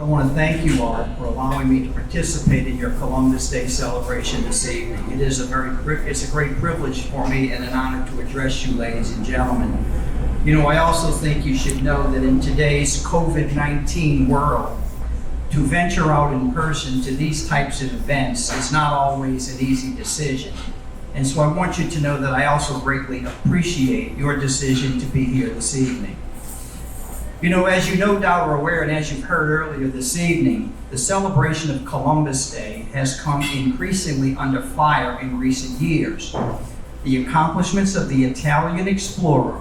I want to thank you all for allowing me to participate in your Columbus Day celebration this evening. It's a great privilege for me and an honor to address you, ladies and gentlemen. You know, I also think you should know that in today's COVID-19 world, to venture out in person to these types of events is not always an easy decision. And so I want you to know that I also greatly appreciate your decision to be here this evening. You know, as you no doubt are aware, and as you've heard earlier this evening, the celebration of Columbus Day has come increasingly under fire in recent years. The accomplishments of the Italian explorer,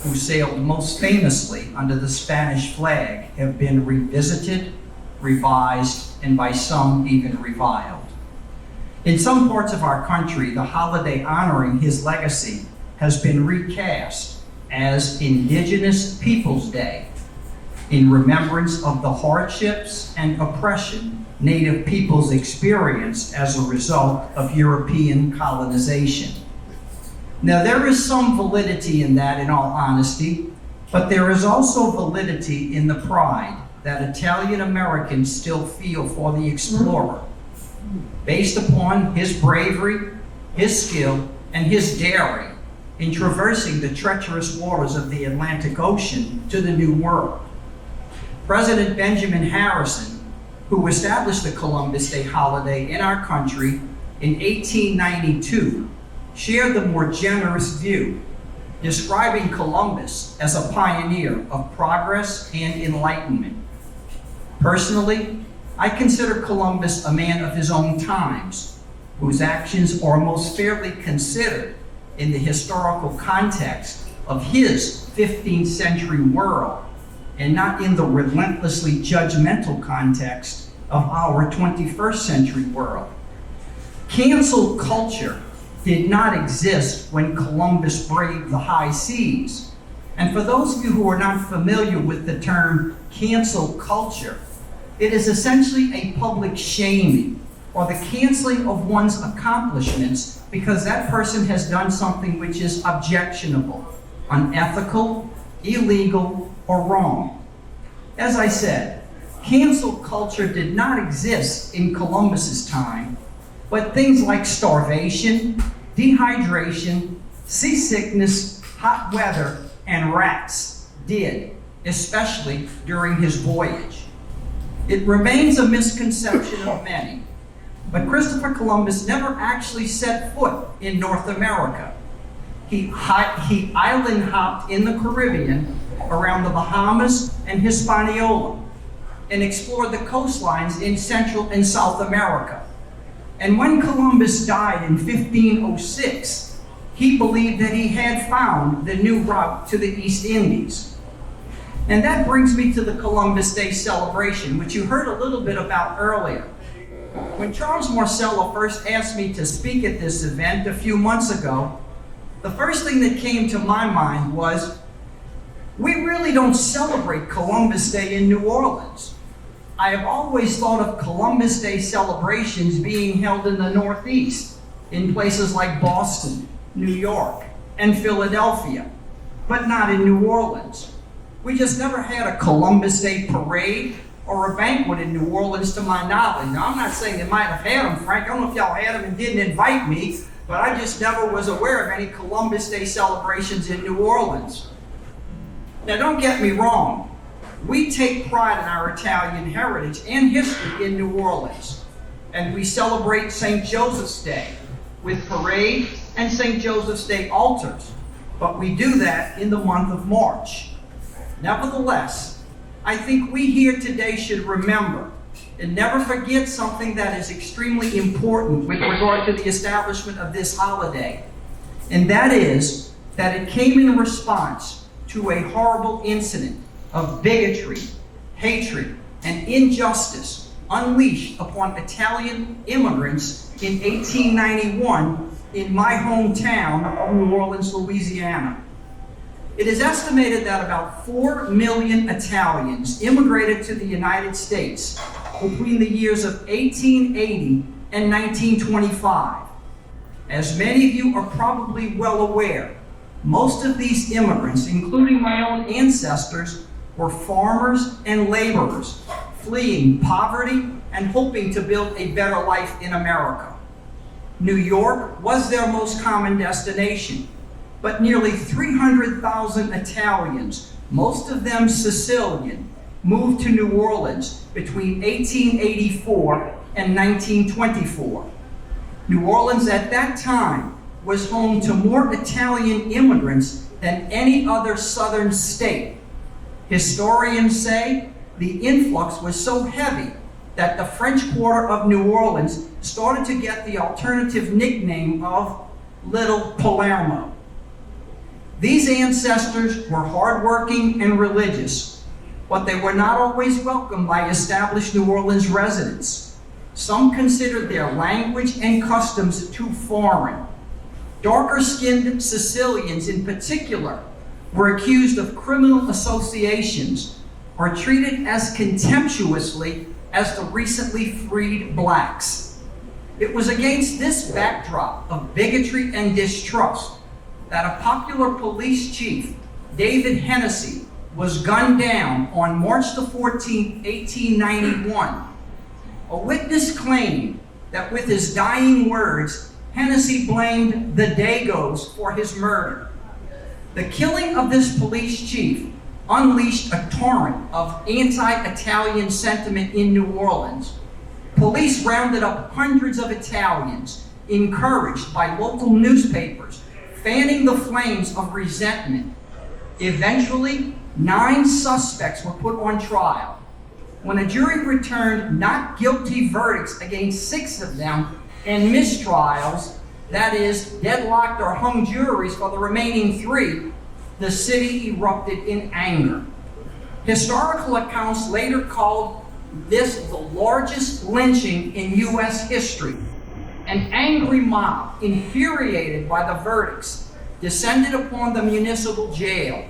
who sailed most famously under the Spanish flag, have been revisited, revised, and by some even reviled. In some parts of our country, the holiday honoring his legacy has been recast as Indigenous Peoples' Day, in remembrance of the hardships and oppression Native peoples experienced as a result of European colonization. Now, there is some validity in that, in all honesty, but there is also validity in the pride that Italian Americans still feel for the explorer, based upon his bravery, his skill, and his daring in traversing the treacherous waters of the Atlantic Ocean to the New World. President Benjamin Harrison, who established the Columbus Day holiday in our country in 1892, shared the more generous view, describing Columbus as a pioneer of progress and enlightenment. Personally, I consider Columbus a man of his own times, whose actions are most fairly considered in the historical context of his 15th century world, and not in the relentlessly judgmental context of our 21st century world. Cancel culture did not exist when Columbus braved the high seas. And for those of you who are not familiar with the term cancel culture, it is essentially a public shaming or the canceling of one's accomplishments because that person has done something which is objectionable, unethical, illegal, or wrong. As I said, cancel culture did not exist in Columbus's time, but things like starvation, dehydration, seasickness, hot weather, and rats did, especially during his voyage. It remains a misconception of many, but Christopher Columbus never actually set foot in North America. He island hopped in the Caribbean, around the Bahamas and Hispaniola, and explored the coastlines in Central and South America. And when Columbus died in 1506, he believed that he had found the new route to the East Indies. And that brings me to the Columbus Day celebration, which you heard a little bit about earlier. When Charles Marcello first asked me to speak at this event a few months ago, the first thing that came to my mind was, we really don't celebrate Columbus Day in New Orleans. I have always thought of Columbus Day celebrations being held in the Northeast, in places like Boston, New York, and Philadelphia, but not in New Orleans. We just never had a Columbus Day parade or a banquet in New Orleans to my knowledge. Now, I'm not saying they might have had them, Frank. I don't know if y'all had them and didn't invite me, but I just never was aware of any Columbus Day celebrations in New Orleans. Now, don't get me wrong. We take pride in our Italian heritage and history in New Orleans, and we celebrate St. Joseph's Day with parade and St. Joseph's Day altars, but we do that in the month of March. Nevertheless, I think we here today should remember and never forget something that is extremely important with regard to the establishment of this holiday, and that is that it came in response to a horrible incident of bigotry, hatred, and injustice unleashed upon Italian immigrants in 1891 in my hometown of New Orleans, Louisiana. It is estimated that about 4 million Italians immigrated to the United States between the years of 1880 and 1925. As many of you are probably well aware, most of these immigrants, including my own ancestors, were farmers and laborers fleeing poverty and hoping to build a better life in America. New York was their most common destination, but nearly 300,000 Italians, most of them Sicilian, moved to New Orleans between 1884 and 1924. New Orleans at that time was home to more Italian immigrants than any other southern state. Historians say the influx was so heavy that the French Quarter of New Orleans started to get the alternative nickname of Little Palermo. These ancestors were hardworking and religious, but they were not always welcomed by established New Orleans residents. Some considered their language and customs too foreign. Darker-skinned Sicilians in particular were accused of criminal associations or treated as contemptuously as the recently freed blacks. It was against this backdrop of bigotry and distrust that a popular police chief, David Hennessy, was gunned down on March the 14th, 1891. A witness claimed that with his dying words, Hennessy blamed the Dagos for his murder. The killing of this police chief unleashed a torrent of anti-Italian sentiment in New Orleans. Police rounded up hundreds of Italians, encouraged by local newspapers, fanning the flames of resentment. Eventually, 9 suspects were put on trial. When a jury returned not guilty verdicts against 6 of them and mistrials, that is, deadlocked or hung juries for the remaining 3, the city erupted in anger. Historical accounts later called this the largest lynching in U.S. history. An angry mob, infuriated by the verdicts, descended upon the municipal jail,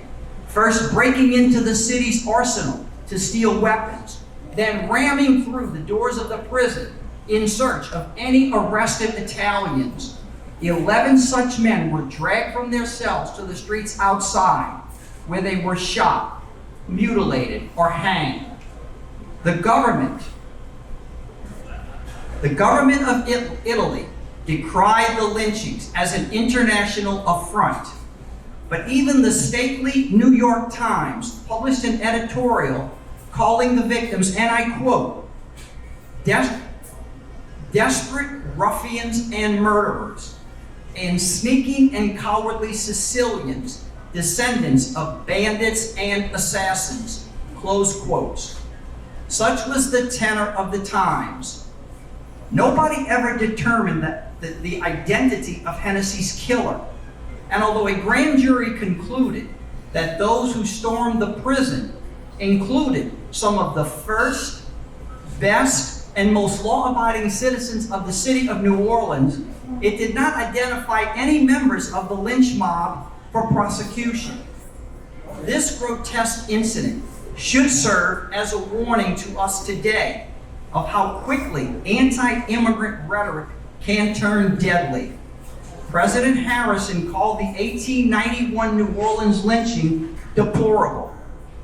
first breaking into the city's arsenal to steal weapons, then ramming through the doors of the prison in search of any arrested Italians. 11 such men were dragged from their cells to the streets outside, where they were shot, mutilated, or hanged. The government of Italy decried the lynchings as an international affront. But even the stately New York Times published an editorial calling the victims, and I quote, desperate ruffians and murderers, and sneaking and cowardly Sicilians, descendants of bandits and assassins, close quotes. Such was the tenor of the times. Nobody ever determined the identity of Hennessy's killer. And although a grand jury concluded that those who stormed the prison included some of the first, best, and most law-abiding citizens of the city of New Orleans, it did not identify any members of the lynch mob for prosecution. This grotesque incident should serve as a warning to us today of how quickly anti-immigrant rhetoric can turn deadly. President Harrison called the 1891 New Orleans lynching deplorable.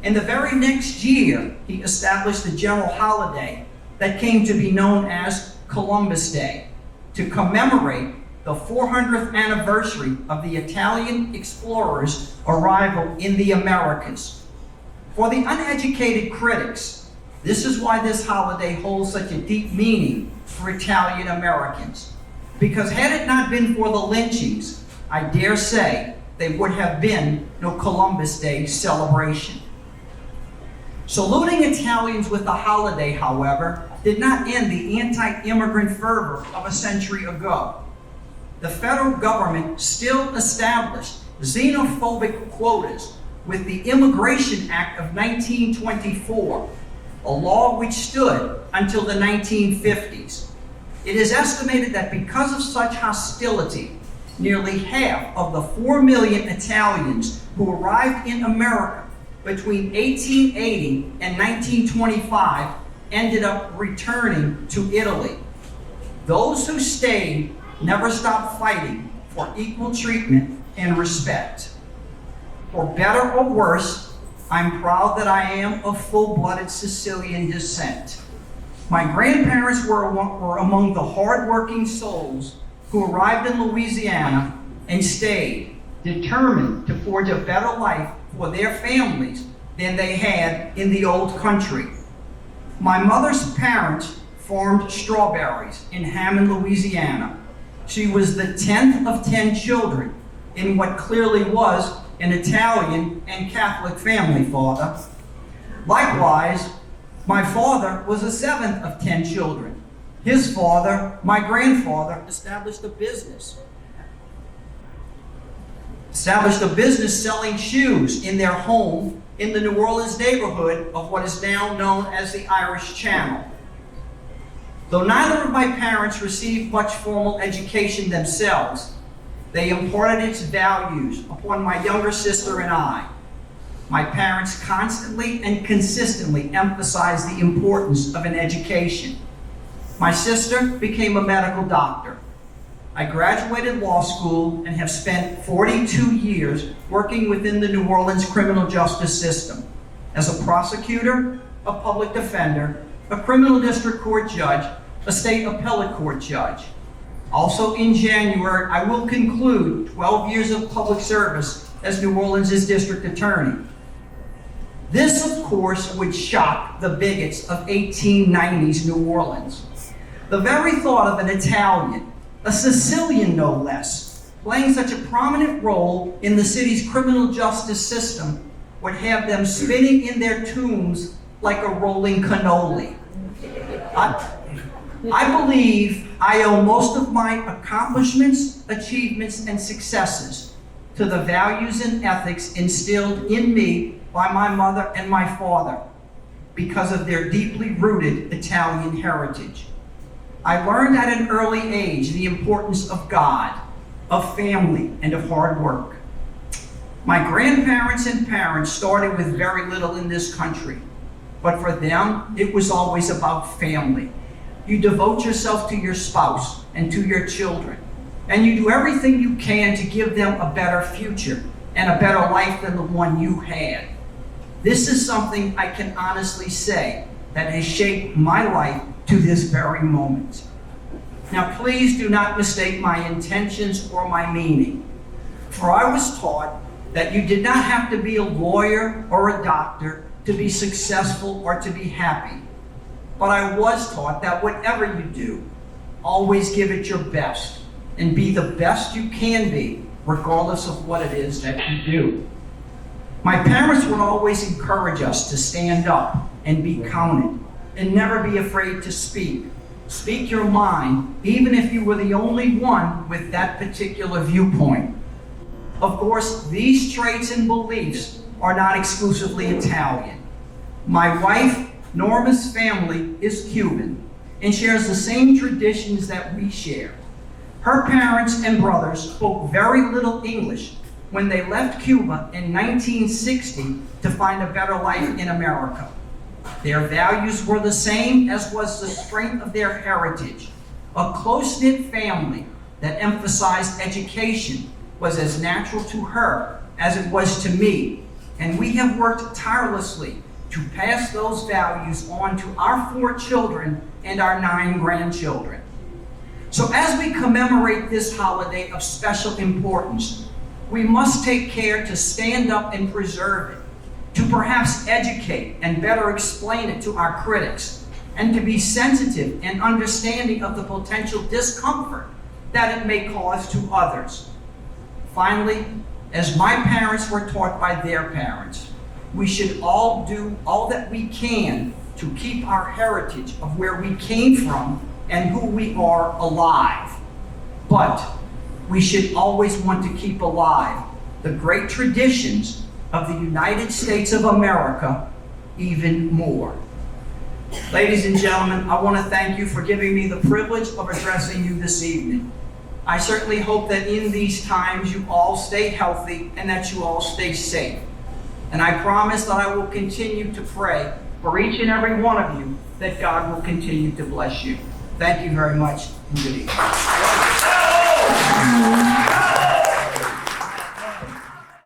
And the very next year, he established a general holiday that came to be known as Columbus Day, to commemorate the 400th anniversary of the Italian explorers' arrival in the Americas. For the uneducated critics, this is why this holiday holds such a deep meaning for Italian Americans. Because had it not been for the lynchings, I dare say there would have been no Columbus Day celebration. Saluting Italians with the holiday, however, did not end the anti-immigrant fervor of a century ago. The federal government still established xenophobic quotas with the Immigration Act of 1924, a law which stood until the 1950s. It is estimated that because of such hostility, nearly half of the 4 million Italians who arrived in America between 1880 and 1925 ended up returning to Italy. Those who stayed never stopped fighting for equal treatment and respect. For better or worse, I'm proud that I am of full-blooded Sicilian descent. My grandparents were among the hard-working souls who arrived in Louisiana and stayed, determined to forge a better life for their families than they had in the old country. My mother's parents farmed strawberries in Hammond, Louisiana. She was the 10th of 10 children in what clearly was an Italian and Catholic family, Father. Likewise, my father was the 7th of 10 children. His father, my grandfather, established a business selling shoes in their home in the New Orleans neighborhood of what is now known as the Irish Channel. Though neither of my parents received much formal education themselves, they imparted its values upon my younger sister and I. My parents constantly and consistently emphasized the importance of an education. My sister became a medical doctor. I graduated law school and have spent 42 years working within the New Orleans criminal justice system as a prosecutor, a public defender, a criminal district court judge, a state appellate court judge. Also in January, I will conclude 12 years of public service as New Orleans' district attorney. This, of course, would shock the bigots of 1890s New Orleans. The very thought of an Italian, a Sicilian no less, playing such a prominent role in the city's criminal justice system would have them spinning in their tombs like a rolling cannoli. I believe I owe most of my accomplishments, achievements, and successes to the values and ethics instilled in me by my mother and my father because of their deeply rooted Italian heritage. I learned at an early age the importance of God, of family, and of hard work. My grandparents and parents started with very little in this country, but for them, it was always about family. You devote yourself to your spouse and to your children, and you do everything you can to give them a better future and a better life than the one you had. This is something I can honestly say that has shaped my life to this very moment. Now, please do not mistake my intentions or my meaning, for I was taught that you did not have to be a lawyer or a doctor to be successful or to be happy. But I was taught that whatever you do, always give it your best and be the best you can be, regardless of what it is that you do. My parents would always encourage us to stand up and be counted and never be afraid to speak. Speak your mind, even if you were the only one with that particular viewpoint. Of course, these traits and beliefs are not exclusively Italian. My wife, Norma's family is Cuban and shares the same traditions that we share. Her parents and brothers spoke very little English when they left Cuba in 1960 to find a better life in America. Their values were the same as was the strength of their heritage. A close-knit family that emphasized education was as natural to her as it was to me, and we have worked tirelessly to pass those values on to our 4 children and our 9 grandchildren. So as we commemorate this holiday of special importance, we must take care to stand up and preserve it, to perhaps educate and better explain it to our critics, and to be sensitive and understanding of the potential discomfort that it may cause to others. Finally, as my parents were taught by their parents, we should all do all that we can to keep our heritage of where we came from and who we are alive. But we should always want to keep alive the great traditions of the United States of America even more. Ladies and gentlemen, I want to thank you for giving me the privilege of addressing you this evening. I certainly hope that in these times you all stay healthy and that you all stay safe. And I promise that I will continue to pray for each and every one of you that God will continue to bless you. Thank you very much, and good evening.